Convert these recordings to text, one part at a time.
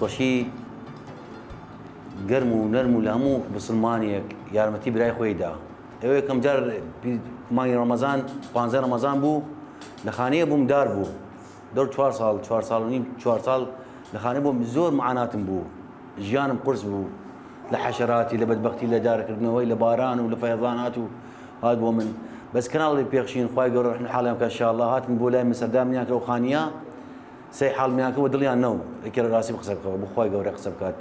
دەستخۆشی گەرم و نەرم و لە هەموو بسلمانێک یارمەتی برای خۆی دا. ئێوە یەکەم جار مانگی ڕەمەزان 15 ڕەمەزان بوو لە خانەیە بووم دار بوو دەور 4 ساڵ و نیم 4 ساڵ لە خانە بووم زۆر معاناتم بوو ژیانم قرس بوو لە حەشەراتی لە بەدبەختی لە دارکردنەوەی لە باران و لە فەیضانات و هات بۆ من بەس کەناڵی پێخشین خوای گەورە ڕحمە حاڵیان بکە ئینشاءالله هاتن بۆ لای من سەردامیان کرد و خانیە سەی حاڵمیان کرد و دڵیان نەو ئێکێ ڕاستی بقسە بکەوە بۆ خوای گەورە قسە بکات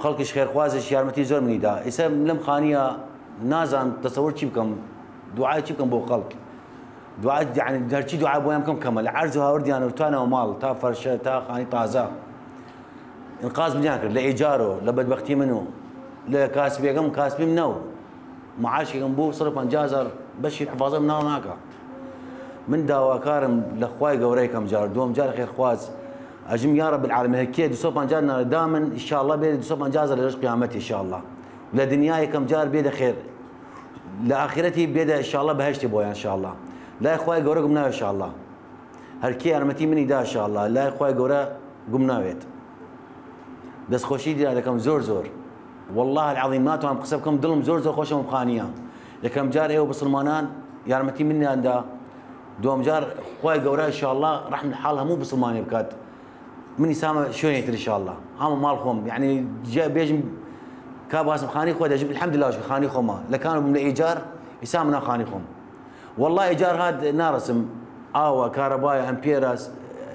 خەڵکیش خێرخوازش یارمەتی زۆر منیدا ئێستا لەم خانیە نازان دەسەوەر چی بکەم دوعای چی بکەم بۆ خەڵک دوعای یعنی هەرچی دوعا بۆیان بکەم کەمە لە عەرز و هاوردیان و توانەوە ماڵ تا فەرشە تا خانی تازە ئینقاز منیان کرد لە ئیجارۆ لە بەدبەختی من و لە کاسبێکم کاسبیم نەو معاشێکم بوو 150,000 بەشی حفاظە مناڵ ناکە من داواکارم لە خوای گەورەی کەم جار دووەم جار خێرخواز ئەژم یا رب العالمین هەکێ 250 ناردا من ئینشاءالله بێ 250,000 لە ڕۆژ قیامەت ئینشاءالله لە دنیا یەکەم جار بێدە خێر لە ئاخرەتی بێدە ئینشاءالله بەهەشتی بۆیان ئینشاءالله لای خوای گەورە گوم ناوێت ئینشاءالله هەرکی یارمەتی منی دا ئینشاءالله لای خوای گەورە گوم ناوێت دەستخۆشی دیرا دەکەم زۆر والله العظیم ناتوانم قسە بکەم دڵم زۆر خۆشەم خانیە یەکەم جار ئێوە بسڵمانان یارمەتی منیاندا دووەم جار خوای گەورە ئینشاءالله ڕحمە حاڵ هەموو بسڵمانێ بکات منی سامە شوێنێتر ئینشاءالله هەموو ماڵ خۆم یعنی بێژم کا باسم خانی خۆی دەژم الحەمدلله خانی خۆمە لە کانە بووم لە ئیجار ئیسا منە خانی خۆم والله ئیجار هات نارسم ئاوە کارەبایە ئەمپێرە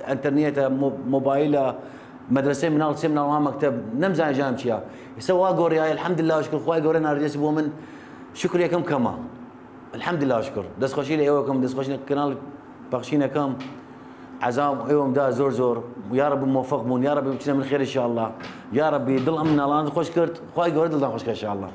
ئەنتەرنێتە مۆبایلە مدرسەی مناڵ سێ مناڵ مەکتەب نەمزانێ ژیانم چییە ئێستا وا گۆڕیایە الحەمدلله شکر خوای گەورە ناردێسی بۆ من شکر یەکەم کەمە الحەمدلله شکر دەستخۆشی لە ئێوەکەم دەستخۆشی لە کەناڵ پەخشینەکەم عەزام ئێوەمدا زۆر یا رب موفق بوون یا رب بچنە من خێر ئینشاءالله یا رب دڵ ئەم مناڵان خۆش کرد خوای گەورە دڵدان خۆش کرد ئینشاءالله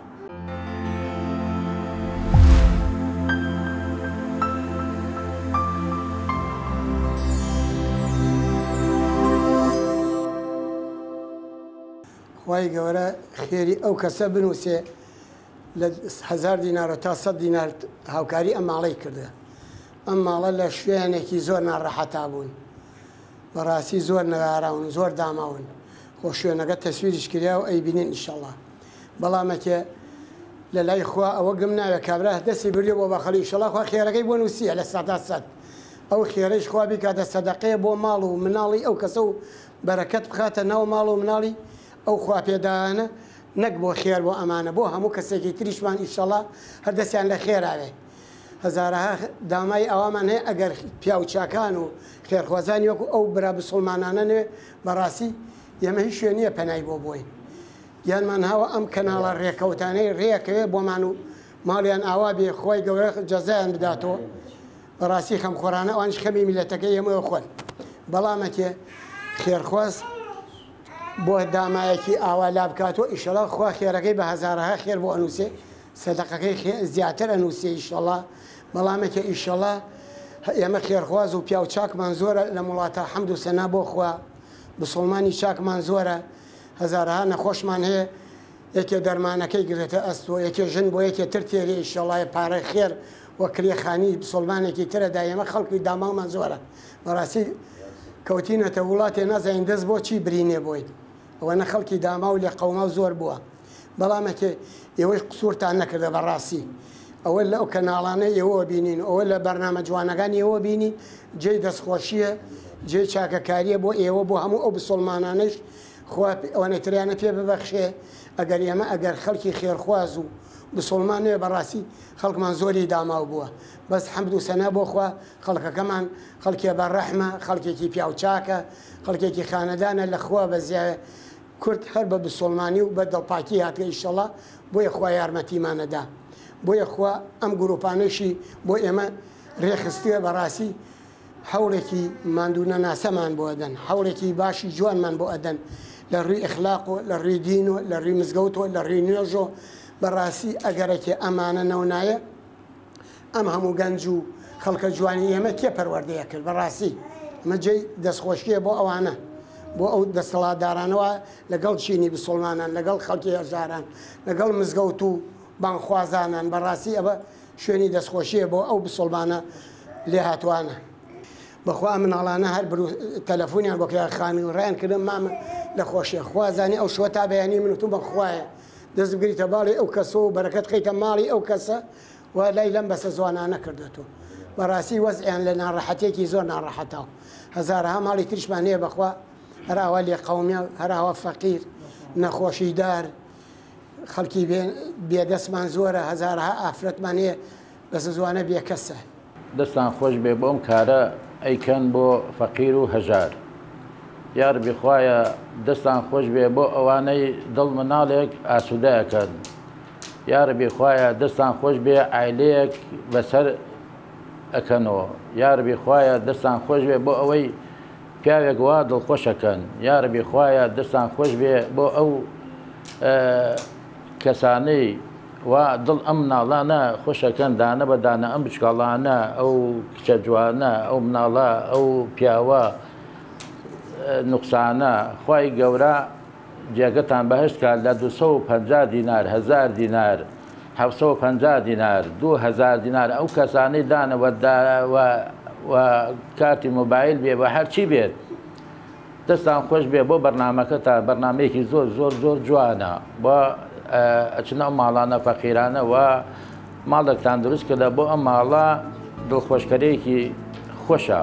خوای گەورە خێری ئەو کەسە بنووسێ لە 1000 دینار تا 100 دینار هاوکاری ئەم ماڵەی کردە ئەم ماڵە لە شوێنێکی زۆر ناڕەحەتا بوون بەڕاستی زۆر نەگاراون زۆر داماون خۆ شوێنەکە تەسویریش کریا و ئەیبینین ئینشاءالله بەڵامەکێ لە لای خوا ئەوە گم ناوێت کابرا دەستی بردێ بۆ بەخەڵی ئینشاءالله خوا خێرەکەی بۆ نووسیە لە 100 ئەو خێرەیش خوا بیکاتە سەدەقەیە بۆ ماڵ و مناڵی ئەو کەسە و بەرەکەت بخاتە ناو ماڵ و مناڵی ئەو خواپێدانە نەک بۆ خێر بۆ ئەمانە بۆ هەموو کەسێکی تریشمان ئینشاءالله هەردەستیان لە خێراوێ هەزارەها دامای ئەوامان هەیە ئەگەر پیاو چاکان و خێرخوازانی وەکو ئەو برا بسڵمانانە نوێ بەڕاستی ئێمە هیچ شوێنیە پەنای بۆ بۆین گیانمان هاوە ئەم کەناڵە ڕێکەوتانەی ڕێەکەوێ بۆمان و ماڵیان ئاوا بێ خۆی گەورە جەزایان بداتەوە بەڕاستی خەمخۆرانە ئەوانش خەمی میلەتەکەی ئێمەوە خۆن بەڵامەکێ خێرخواز بۆ دامایەکی ئاوا لا بکاتەوە ئینشاءالله خوا خێرەکەی بە هەزارەها خێر بۆ ئەنووسێ سەدەقەکەی زیاتر ئەنووسێ ئینشاءالله بەڵامێکە ئینشاءالله ئێمە خێرخواز و پیاو چاکمان زۆرە لە وڵاتە حەمد و سەنا بۆ خوا بسڵمانی چاکمان زۆرە هەزارەها نەخۆشمان هەیە یەکێ دەرمانەکەی گرێتە ئەستۆ یەکێ ژن بۆ یەکێ تر تێری ئینشاءالله پارەی خێر وە کرێخانی بسڵمانێکی ترەدا ئێمە خەڵکی دامامان زۆرە بەڕاستی کەوتینەتە وڵاتێ نازانین دەست بۆ چی برینێ بۆیت ئەوە نە خەڵکی داما و لێ قەوما و زۆر بووە بەڵامەکێ ئێوەی قسوورتان نەکردە بەڕاستی ئەوە لەو کەناڵانەی ئێوە بینین ئەوە لە بەرنامە جوانەکان ئێوە بینین جێی دەستخۆشیە جێی چاکەکاریە بۆ ئێوە بۆ هەموو ئەو بسڵمانانش خوا ئەوەنەتریانە پێ ببەخشێ ئەگەر ئێمە ئەگەر خەڵکی خێرخواز و بسڵمانێ بەڕاستی خەڵکمان زۆری داماو بووە بەس حەمد و سەنا بۆ خوا خەڵکەکەمان خەڵکێ بەڕەحمە خەڵکێکی پیاو چاکە خەڵکێکی خانەدانە لە خوا بەزیایە کورد هەر بە بسڵمانی و بە دڵپاکی هاتکە ئینشاءالله بۆیە خوا یارمەتیمانەدا بۆیە خوا ئەم گروپانەشی بۆ ئێمە ڕێخستیە بەڕاستی هەوڵێکی ماندوونە ناسەمان بۆ ئەدەن هەوڵێکی باشی جوانمان بۆ ئەدەن لە ڕووی ئەخلاق و لە ڕووی دین و لە ڕووی مزگەوت و لە ڕووی نوێژ و بەڕاستی ئەگەرێکی ئەمانە نەونایە ئەم هەموو گەنج و خەڵکە جوانی ئێمە کێ پەروەردەیە کرد بەڕاستی ئەمە جێی دەستخۆشیە بۆ ئەوانە بۆ ئەو دەسەڵاتدارانەوە لەگەڵ چینی بسڵمانان لەگەڵ خەڵکی هەژاران لەگەڵ مزگەوت و بانخوازانان بەڕاستی ئەوە شوێنی دەستخۆشیە بۆ ئەو بسڵمانە لێ هاتوانە بەخوا مناڵانە هەر تەلەفۆنیان بۆ خانی ڕیان کردن مامە لە خۆشیە خوازانی ئەو شوە تا بەیانی من تو بەخوایە دەست بگریتە باڵی ئەو کەسە و بەرەکەت خەیتە ماڵی ئەو کەسە و لای لەم بەسە زوانانە کردێتەوە بەڕاستی وەزعیان لە ناڕەحەتێکی زۆر ناڕەحەتەوە هەزارها ماڵی تریشمان هەیە بەخوا هەراوە لێ قەومیە هەراوە فەقیر نەخۆشیدار خەڵکی بێدەستمان زۆرە هەزارها ئافرەتمان هەیە بەسە زوانە بێکەسە دەستان خۆش بێ بۆم کارە ئەیکەن بۆ فەقیر و هەژار یار بخوایە دەستان خۆش بێ بۆ ئەوانەی دڵ مناڵێک ئاسوودەکەن یار بخوایە دەستان خۆش بێ عیلەیەک بەسەر ئەکەنەوە یار بخوایە دەستان خۆش بێ بۆ ئەوەی پیاوێک وا دڵخۆشەکەن یار بخوایە دەستان خۆش بێ بۆ ئەو کەسانەی وا دڵ ئەم مناڵانە خۆشەکەن دانە بە دانە ئەم بچکاڵانە ئەو کچە جوانە ئەو مناڵە ئەو پیاوە نوقسانە خوای گەورە جێگەتان بەهشت کات لە 250 دینار 1000 دینار 750 دینار 2000 دینار ئەو کەسانەی دانەوە و کارتی مۆبایل بێ بە هەرچی بێت دەستان خۆش بێ بۆ بەرنمەکەتان بەرنمەیەکی زۆر زۆر زۆر جوانە بۆ ئەچنە ئەم ماڵانە فەقیرانە و ماڵێکتان دروست کردە بۆ ئەم ماڵە دڵخۆشکەرەیەکی خۆشە.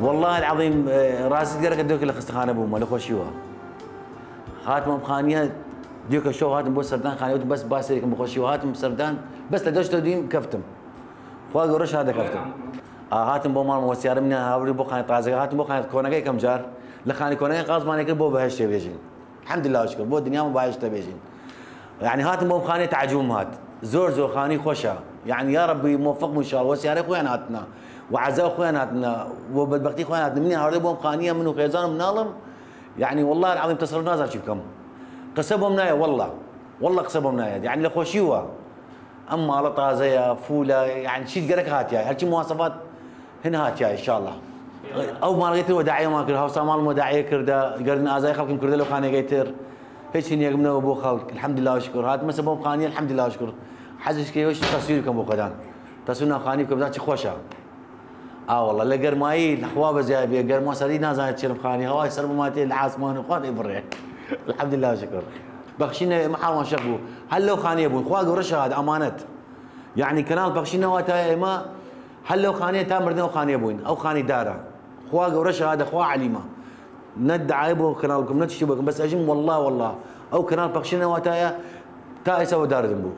والله العظيم راسي قرق دوك اللي خستخانه بوما لخوشيوها خاتم خانيه ديك شو هاتم بو سردان خانيه بس باسيك بخوشيو هاتم سردان بس لدوش توديم كفتم فوق ورش هذا كفتم هاتم بو مال وسيار من هاوري بو خاني طازه هاتم بو خاني كونغي كم جار لخاني كونغي قاص ما نكر بو بهش بيجين الحمد لله وشكر بو الدنيا ما بايش تبيجين يعني هاتم بو خاني تعجوم هات زور زور خاني خوشا يعني يا ربي موفق ان شاء الله وسيار اخواناتنا وعزاء اخواناتنا وبدبختي اخواناتنا من هاوري بو خانيه منو خيزان منالم يعني والله العظيم تصرف نازل شبكم قسبهم نايا والله قسبهم نايا يعني لخوشيوه اما على طازيه فوله يعني شيء قرك هات يا هالشي مواصفات هنا هات يا ان شاء الله او ما لقيت وداعيه ما كر هاوسا مال وداعيه كردا قرنا ازاي خلكم كردا لو خاني قيتر هيك ني يقمنا ابو خلق الحمد لله وشكر هات مسا بو خاني الحمد لله وشكر حزش كي وش تصويركم ابو قدان تصويرنا خانيكم ذات خوشه والله لا قرماي الحوابه زي ابي قرما سري نازل تشرب خاني هواي سرب مالتي العاصمان وخاني بري الحمد لله وشكر بخشينا محل شقو هل لو خاني ابو خواق ورشه هذا امانه يعني كنال بخشينا واتا ما هل لو خاني تامر خاني ابوين او خاني داره خواق ورشه هذا خوا عليمه ند عيبه كنالكم نتشبكم بس اجم والله او كنال بخشينا واتا تايسا ودار ذنبو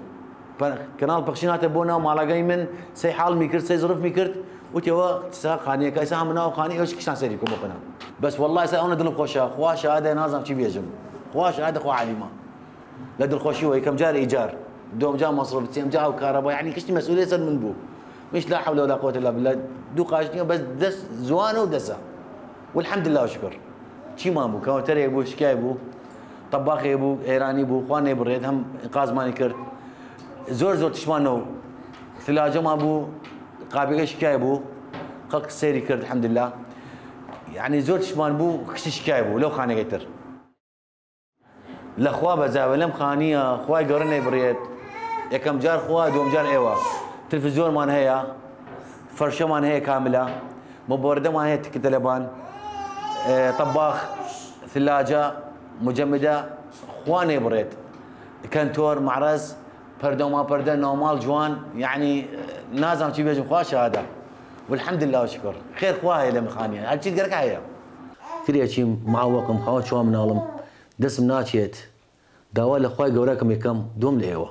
كنال بخشينا تبونا ما لاقي من سي حال ميكرت سي ظرف ميكرت وتوا تسا خانيه كايسا منا وخاني ايش كشان سيريكم بقنا بس والله سا انا دل خوشا خواشا هذا نازم شي بيجم خواشا هذا خو عليما لا دل خوشي وهي كم جار ايجار دوم جا مصروف تيم جا وكهرباء يعني كشتي مسؤوليه سن من بو مش لا حول ولا قوه الا بالله دو قاشني بس دس زوانه ودسه والحمد لله وشكر شي ما بو كاوتر يبو شكاي بو طباخ يبو ايراني بو خواني بريد هم انقاذ ماني كرت زور تشمانو ثلاجه ما بو قابل شكاي بو خلق سيري كرت الحمد لله يعني زور تشمان بو خش شكاي بو لو خانه قيتر الاخوا بزاولم خانيه اخواي قرني بريد يا كم جار خوا دوم جار ايوا تلفزيون مان هي فرشه مان هي كامله مبورده مان هي تكتلبان طباخ ثلاجه مجمده خواني بريد كنتور معرز برده ما برده نومال جوان يعني نازم شي بيجم خواشا هذا والحمد لله وشكر خير خواهي لم خانيه هالشي تقرك هيا كريا شي معوق مخاوت شو من عالم دسم ناتشيت داوال اخواي قوراكم يكم دوم لهوا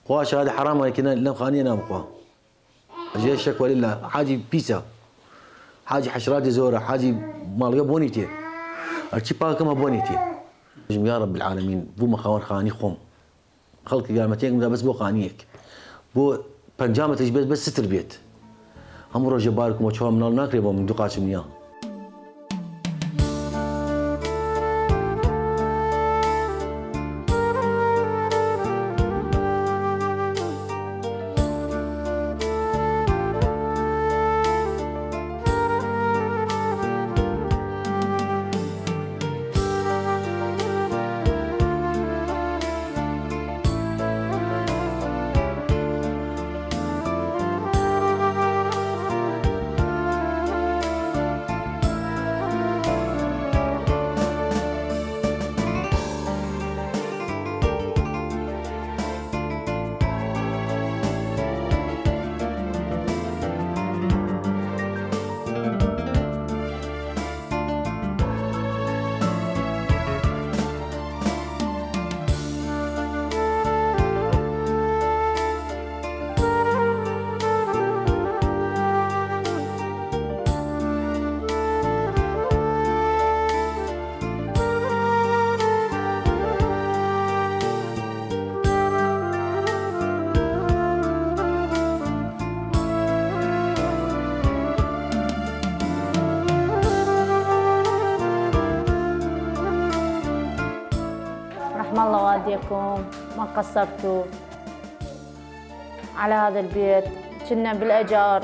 خواشا هذا حرام لكن لم خانيه نام خوا اجي الشكوى لله حاجي بيسا حاجي حشرات زوره حاجي مال بونيتي هالشي باكم بونيتي يا رب العالمين بو مخاون خاني خم خلقي قال متين بس بو خانيك بو بنجامه تجبس بس ستر بيت هم روجه باركم وشوها من ناكري من دقاش مياه رحم الله والديكم ما قصرتوا على هذا البيت. كنا بالأجار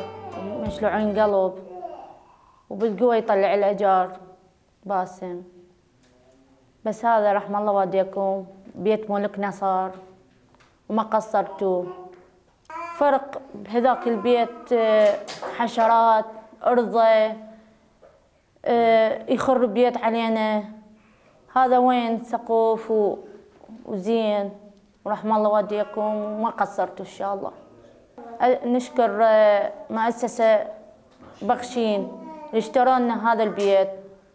مشلوعين قلب وبالقوة يطلع الأجار باسم. بس هذا رحم الله والديكم بيت ملكنا صار وما قصرتوا. فرق بهذاك البيت حشرات أرضه يخر بيت علينا. هذا وين سقوف وزين ورحم الله والديكم وما قصرتوا إن شاء الله. نشكر مؤسسة بخشين اللي اشتروا لنا هذا البيت.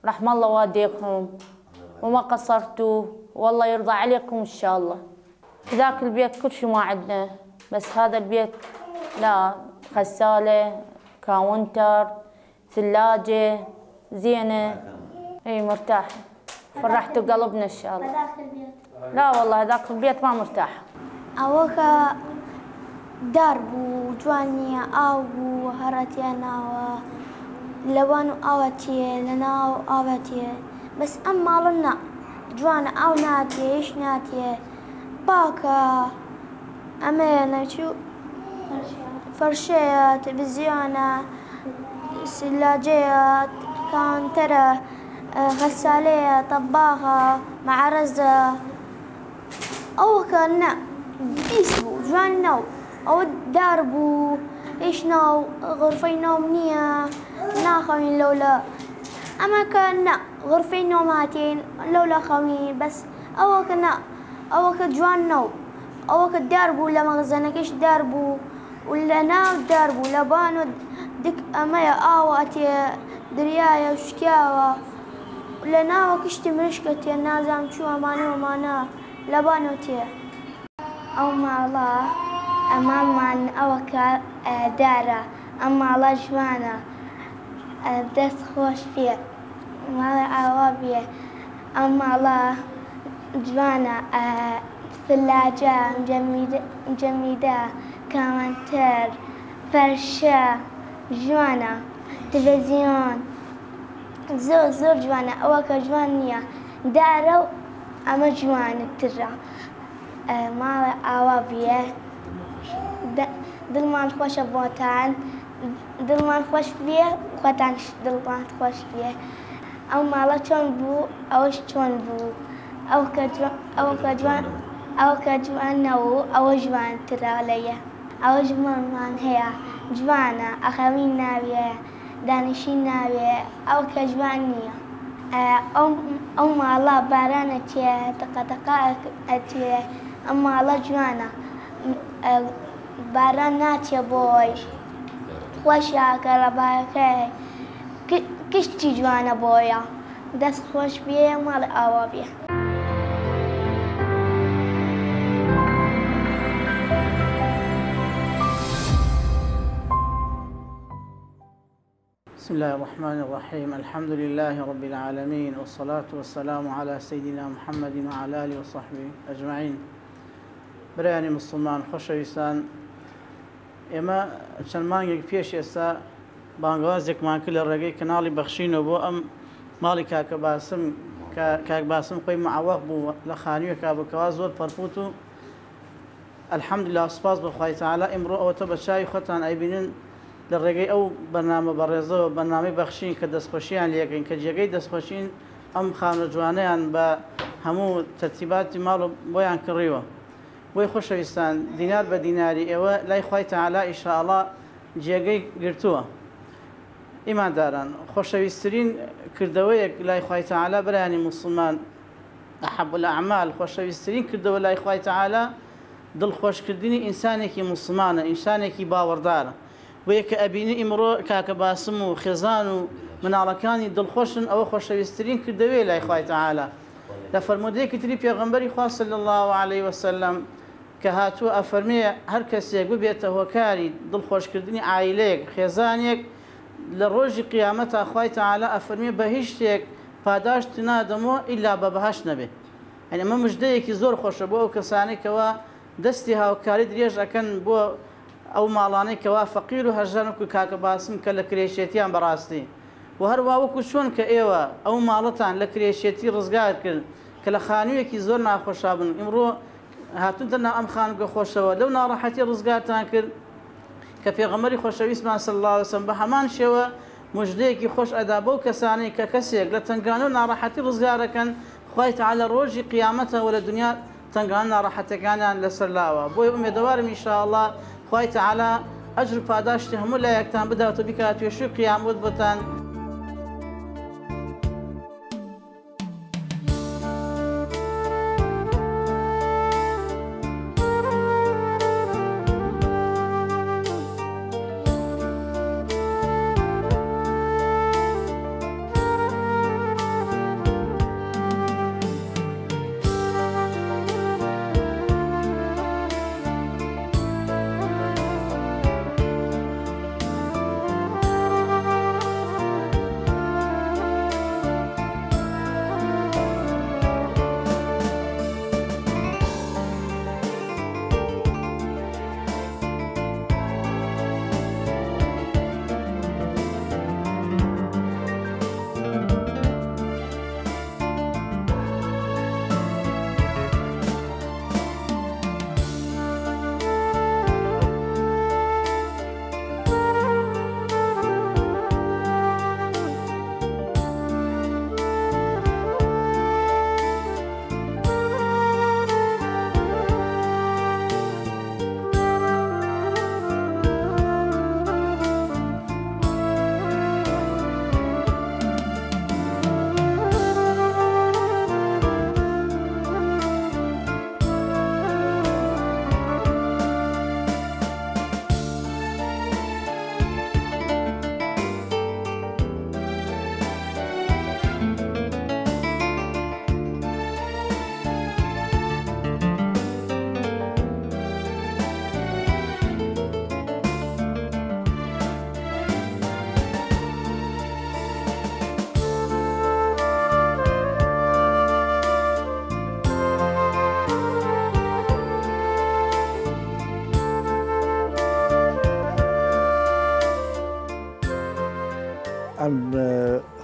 رحم الله والديكم وما قصرتوا والله يرضى عليكم إن شاء الله. ذاك البيت كل شيء ما عندنا، بس هذا البيت لا، غسالة، كاونتر، ثلاجة زينة. اي مرتاح، فرحتوا قلبنا ان شاء الله. هذاك البيت لا والله هذاك البيت ما مرتاح. اوكا داربو جوانيا او هرتينا لوانو اوتي لناو اوتي، بس اما لنا جوان او ناتي ايش ناتي باكا امانه شو فرشيه تلفزيونه ثلاجات كانتره غسالية طباخة معرزة أو كنا بيسبو جوان نو أو داربو إيش نو غرفين نومنية ناخوين لولا أما كنا غرفين نوماتين لولا خوين بس أو كنا أو كجوان نو أو كداربو لما غزنا كيش داربو ولا ناو داربو لبانو دك أمايا آواتي دريايا وشكاوة لنا وكشتي مرشكتي النازم شو أماني ومانا لبانوتي أو ما الله أمام من أوكا دارا أما الله جوانا دەست خۆش پێ ماڵی ئاوا بێ ئەم ماڵە جوانە ثلاجە جەمیدە کامەنتەر فەرشە جوانە تەلەڤیزیۆن زۆر جوانە ئەوە کە جوان نییە دارە و ئەمە جوانترە ماڵی ئاوا بێ دڵمان خۆشە بۆتان دڵمان خۆش بێ خۆتانش دڵمان خۆش بێ ئەو ماڵە چۆن بوو ئەوەش چۆن بوو ئەو کە جوانەوە ئەوە جوانترە لەیە ئەوە ژمارمان هەیە جوانە ئەخەوین ناوێ دانیشی ناوێ ئەو کە جوان نییە ئەو ماڵە بارانە تێ تەقەتەقا ئەتێ ئەم ماڵە جوانە باران ناچێ بۆی خۆشە کەرەباکەی کشتی جوانە بۆیە دەست خۆش بێ ماڵی ئاوا بێ. بسم الله الرحمن الرحيم الحمد لله رب العالمين والصلاة والسلام على سيدنا محمد وعلى آله وصحبه أجمعين. برایانی مسلمان خۆشەویستان ئێمە چەند مانگێک پێش ئێستا بانگوازێکمان کرد لە ڕێگەی کەناڵی بەخشینەوە بۆ ئەم ماڵی کاک باسم خۆی معوەق بوو لە خانوویەکە بکەوە زۆر پەرپوت و الحەمدولله سوپاس بەخوای تەعالا ئیمڕۆ ئەوەتە بە چاوی خۆتان ئەیبینن لە ڕێگەی ئەو بەرنامە بەڕێزەوە بەرنامەی بەخشین کە دەستخۆشییان لێکەین کە جێگەی دەستخۆشین ئەم خانە جوانەیان بە هەموو تەرتیباتی ماڵ بۆیان کڕیوە. بۆی خۆشەویستان دینار بە دیناری ئێوە لای خوای تەعالا ئینشاءڵڵا جێگەی گرتووە. ئیمانداران خۆشەویستترین کردەوەیەک لای خوای تەعالا بەرایانی موسڵمان ئەحەب الأعمال خۆشەویستترین کردەوە لای خوای تەعالا دڵخۆشکردنی ئینسانێکی موسڵمانە ئینسانێکی باوەڕدارە. بۆیە کە ئەبینی ئیمڕۆ کاکە باسم و خێزان و مناڵەکانی دڵخۆشن ئەوە خۆشەویستترین کردەوەی لای خوای تەعالا. لە فەرمودەیەکی تری پێغەمبەری خوا صلی الله علیه وسلم کە هاتووە ئەفەرمێ هەر کەسێک ببێتە هۆکاری دڵخۆشکردنی عایلەیەک خێزانێک لە ڕۆژی قیامەتە خوای تەعالا ئەفەرمێ بە هیچ شتێک پاداشت نادەمەوە ئیلا بە بەهەشت نەبێ. یعنی ئەمە مژدەیەکی زۆر خۆشە بۆ ئەو کەسانەی کەوا دەستی هاوکاری درێژ ئەکەن بۆ ئەو ماڵانەی کەوا فەقیر و هەژار وەکو کاکە باسم کە لە کرێشێتیان بەڕاستی و هەروە وەکو چۆن کە ئێوە ئەو ماڵەتان لە کرێشێتی ڕزگار کرد کە لە خانوویەکی زۆر ناخۆشا بن ئیمڕۆ هاتوونتە ناو ئەم خانووگە خۆشەوە لەو ناڕەحەتی ڕزگارتان کرد کە پێغەمبەری خۆشەویستمان صلی الله علیه وسلم بە هەمان شێوە مژدەیەکی خۆش ئەدا بەو کەسانەی کە کەسێک لە تەنگانە و ناڕەحەتی ڕزگارەکەن خوای تەعالا ڕۆژی قیامەتەوە لە دنیا تەنگان ناڕەحەتەکانیان لەسەر لاوە. بۆی ئومێدەوارم ئینشاءڵڵا خوای تەعالا ئەجر و پاداشتی هەموو لایەکتان بداتەوە بیکات توێشوی قیامەت بۆتان.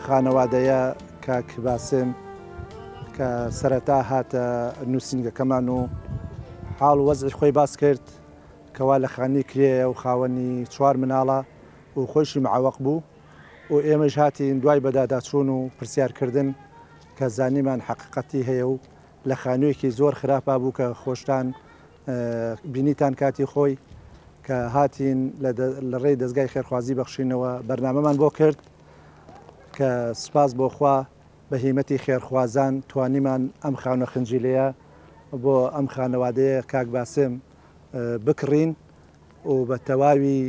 خانەوادەیە کاک باسم کە سەرەتا هاتە نووسنگەکەمان و حاڵ وەزعی خۆی باس کرد کەوا لە خانی کرێە و خاوەنی 4 مناڵە و خۆشی معوەق بوو و ئێمەش هاتین دوای بەداداچوون و پرسیارکردن کە زانیمان حقیقەتی هەیە و لە خانوویەکی زۆر خراپا بوو کە خۆشتان بینیتان کاتی خۆی کە هاتین لە ڕێی دەستگای خێرخوازی بەخشینەوە بەرنامەمان بۆ کرد کە سپاس بۆخوا بە هیمەتی خێرخوازان توانیمان ئەم خانە خنجیلەیە بۆ ئەم خانەوادەیە کاک باسم بکڕین و بە تەواوی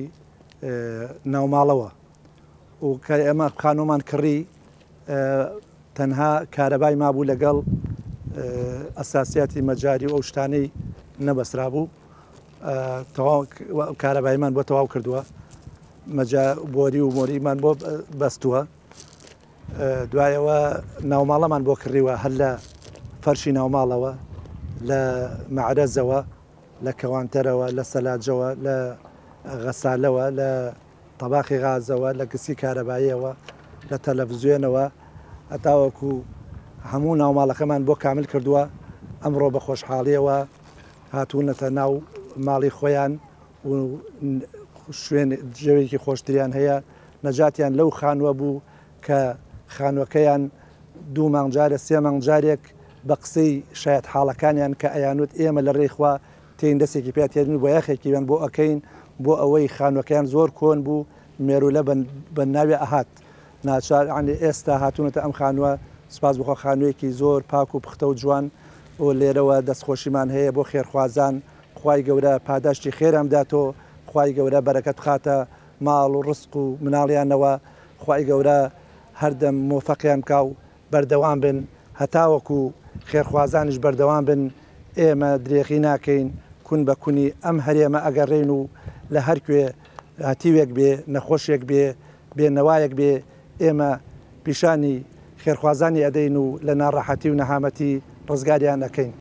ناوماڵەوە و کە ئێمە خانۆمان کڕی تەنها کارەبای مابوو لەگەڵ ئەساسیاتی مەجاری و ئەو شتانەی نەبەسرا بوو کارەبایمان بۆ تەواو کردووە بۆری و مۆریمان بۆ بەستووە دوایەوە ناوماڵەمان بۆ کڕیوە هەر لە فەرشی ناوماڵەوە لە مەعرەزەوە لە کەوانتەرەوە لە سەلاجەوە لە غەسالەوە لە تەباخی غازەوە لە گسی کارەباییەوە لە تەلەڤیزیۆنەوە هەتاوەکو هەموو ناوماڵەکەمان بۆ کامل کردووە ئەمڕۆ بە خۆشحاڵیەوە هاتوونەتە ناو ماڵی خۆیان و شوێن جێوێکی خۆشتریان هەیە نەجاتیان لەو خانووە بوو کە خانوەکەیان 2 مانگجارە 3 مانگجارێک بە قسەی شاید حاڵەکانیان کە ئەیانوت ئێمە لە ڕێخوا تێین دەستێکی پێاتێنی بۆ یاخێکیان بۆ ئەەکەین بۆ ئەوەی خانوەکەیان زۆر کۆن بوو مێرولە بە ناوێ ئەهات ناچار ئێستا هاتوونەتە ئەم خانووە سپاس بخۆ خانوویەکی زۆر پاک و پختە و جوان و لێرەوە دەستخۆشیمان هەیە بۆ خێرخوازان خوای گەورە پاداشتی خێرام داتۆ خوای گەورە بەرەکەت بخاتە ماڵ و ڕسق و مناڵیانەوە خوای گەورە هەردەم مۆفەقیان کا و بەردەوام بن هەتاوەکو خێرخوازانش بەردەوام بن ئێمە درێغی ناکەین کون بە کونی ئەم هەرێمە ئەگەڕێن و لە هەرکوێ هاتیوێک بێ نەخۆشیێک بێ نەوایەک بێ ئێمە پیشانی خێرخوازانی ئەدەین و لە ناڕەحەتی و نەهامەتی ڕزگاریان ئەەکەین.